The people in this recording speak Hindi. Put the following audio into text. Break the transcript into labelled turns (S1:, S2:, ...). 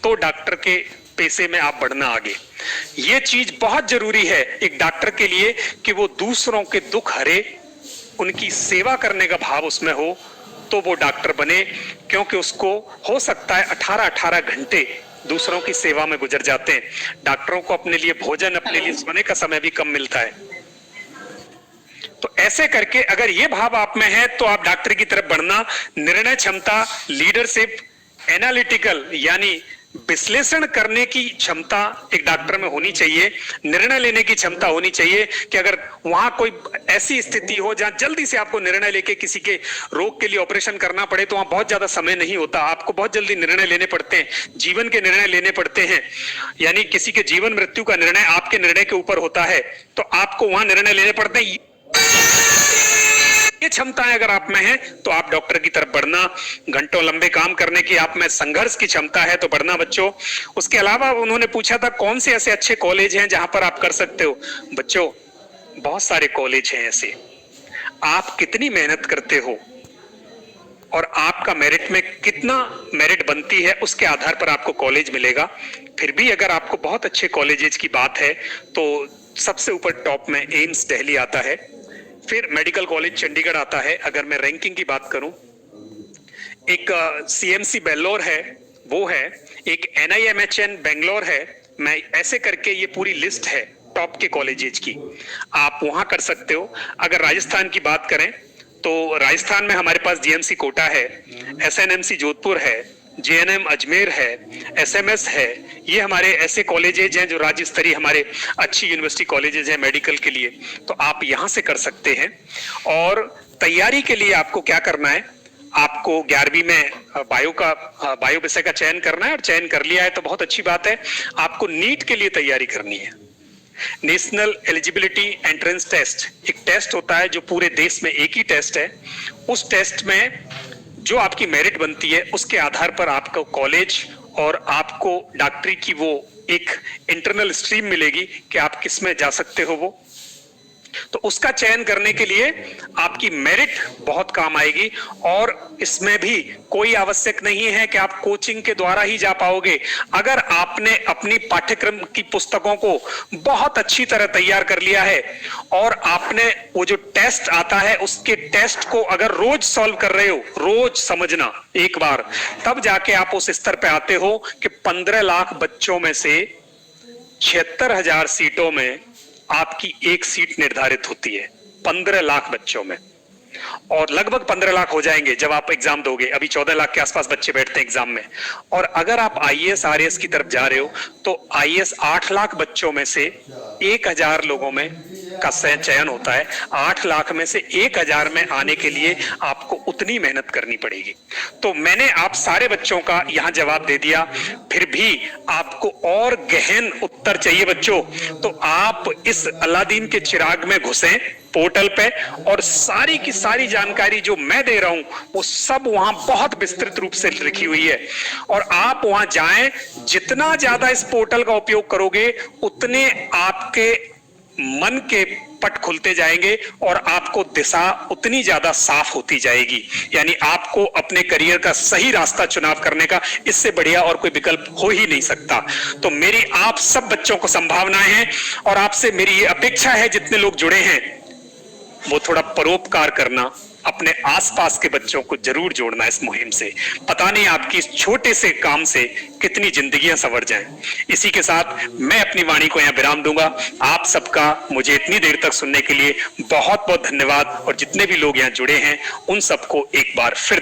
S1: तो डॉक्टर के पेशे में आप बढ़ना आगे। ये चीज बहुत जरूरी है एक डॉक्टर के लिए कि वो दूसरों के दुख हरे, उनकी सेवा करने का भाव उसमें हो, तो वो डॉक्टर बने। क्योंकि उसको हो सकता है 18-18 घंटे दूसरों की सेवा में गुजर जाते हैं। डॉक्टरों को अपने लिए भोजन, अपने लिए सोने का समय भी कम मिलता है। तो ऐसे करके अगर ये भाव आप में है तो आप डॉक्टर की तरफ बढ़ना, निर्णय क्षमता, लीडरशिप, एनालिटिकल यानी विश्लेषण करने की क्षमता एक डॉक्टर में होनी चाहिए। निर्णय लेने की क्षमता होनी चाहिए कि अगर वहां कोई ऐसी स्थिति हो जहां जल्दी से आपको निर्णय लेके किसी के रोग के लिए ऑपरेशन करना पड़े, तो वहां बहुत ज्यादा समय नहीं होता, आपको बहुत जल्दी निर्णय लेने पड़ते हैं, जीवन के निर्णय लेने पड़ते हैं। यानी किसी के जीवन मृत्यु का निर्णय आपके निर्णय के ऊपर होता है, तो आपको वहां निर्णय लेने पड़ते हैं। ये क्षमताएं अगर आप में है तो आप डॉक्टर की तरफ बढ़ना। घंटों लंबे काम करने की आप में संघर्ष की क्षमता है तो बढ़ना बच्चों। उसके अलावा उन्होंने पूछा था कौन से ऐसे अच्छे कॉलेज हैं जहां पर आप कर सकते हो। बच्चों बहुत सारे कॉलेज हैं ऐसे, आप कितनी मेहनत करते हो और आपका मेरिट में कितना मेरिट बनती है उसके आधार पर आपको कॉलेज मिलेगा। फिर भी अगर आपको बहुत अच्छे कॉलेजेस की बात है तो सबसे ऊपर टॉप में एम्स दिल्ली आता है, फिर मेडिकल कॉलेज चंडीगढ़ आता है। अगर मैं रैंकिंग की बात करूं, एक सीएमसी बेंगलोर है वो है, एक एनआईएमएचएन बेंगलोर है। मैं ऐसे करके ये पूरी लिस्ट है टॉप के कॉलेजेस की, आप वहां कर सकते हो। अगर राजस्थान की बात करें तो राजस्थान में हमारे पास जीएमसी कोटा है, एसएनएमसी जोधपुर है, जेएनएम अजमेर है, एसएमएस है। ये हमारे ऐसे कॉलेजेज हैं जो राज्य स्तरीय हमारे अच्छी यूनिवर्सिटी कॉलेजेज हैं मेडिकल के लिए, तो आप यहां से कर सकते हैं। और तैयारी के लिए आपको क्या करना है, आपको 11वीं में बायो विषय का चयन करना है, और चयन कर लिया है तो बहुत अच्छी बात है। आपको नीट के लिए तैयारी करनी है। नेशनल एलिजिबिलिटी एंट्रेंस टेस्ट एक टेस्ट होता है जो पूरे देश में एक ही टेस्ट है। उस टेस्ट में जो आपकी मेरिट बनती है उसके आधार पर आपको कॉलेज और आपको डॉक्टरी की वो एक इंटरनल स्ट्रीम मिलेगी कि आप किस में जा सकते हो। वो तो उसका चयन करने के लिए आपकी मेरिट बहुत काम आएगी। और इसमें भी कोई आवश्यक नहीं है कि आप कोचिंग के द्वारा ही जा पाओगे। अगर आपने अपनी पाठ्यक्रम की पुस्तकों को बहुत अच्छी तरह तैयार कर लिया है और आपने वो जो टेस्ट आता है उसके टेस्ट को अगर रोज सॉल्व कर रहे हो, रोज समझना एक बार, तब जाके आप उस स्तर पे आते हो कि 15 लाख बच्चों में से 76,000 सीटों में आपकी एक सीट निर्धारित होती है। 15 लाख बच्चों में, और लगभग 15 लाख हो जाएंगे जब आप एग्जाम दोगे। अभी 14 लाख के आसपास बच्चे बैठते हैं एग्जाम में। और अगर आप आईएएस आरएएस की तरफ जा रहे हो तो आईएएस 8 लाख बच्चों में से 1000 लोगों में का चयन होता है। 8 लाख में से 1000 में आने के लिए आपको उतनी मेहनत करनी पड़ेगी। तो मैंने आप सारे बच्चों का यहां जवाब दे दिया। फिर भी आपको और गहन उत्तर चाहिए बच्चों, तो आप इस अलादीन के चिराग में घुसें पोर्टल पे, और सारी की सारी जानकारी जो मैं दे रहा हूं वो सब वहां बहुत विस्तृत रूप से लिखी हुई है। और आप वहां जाएं, जितना ज्यादा इस पोर्टल का उपयोग करोगे उतने आपके मन के पट खुलते जाएंगे और आपको दिशा उतनी ज्यादा साफ होती जाएगी। यानी आपको अपने करियर का सही रास्ता चुनाव करने का इससे बढ़िया और कोई विकल्प हो ही नहीं सकता। तो मेरी आप सब बच्चों को संभावनाएं हैं, और आपसे मेरी ये अपेक्षा है जितने लोग जुड़े हैं वो थोड़ा परोपकार करना, अपने आसपास के बच्चों को जरूर जोड़ना इस मुहिम से। पता नहीं आपकी इस छोटे से काम से कितनी जिंदगियां संवर जाएं। इसी के साथ मैं अपनी वाणी को यहां विराम दूंगा। आप सबका मुझे इतनी देर तक सुनने के लिए बहुत बहुत धन्यवाद, और जितने भी लोग यहां जुड़े हैं उन सबको एक बार फिर